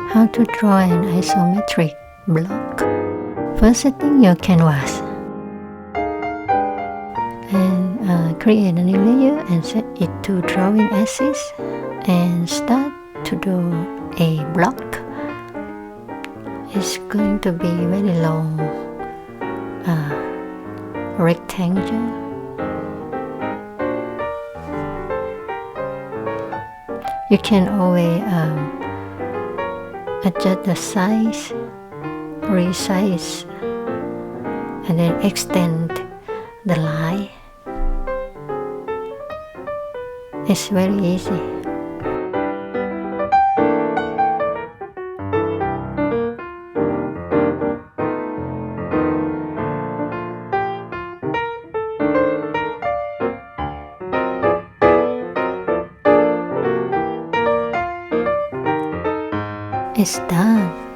How to draw an isometric block. First, setting your canvas and create a new layer and set it to drawing axis and start to draw a block. It's going to be very long rectangle. You can always adjust the size, resize, and then extend the line. It's very easy. It's done.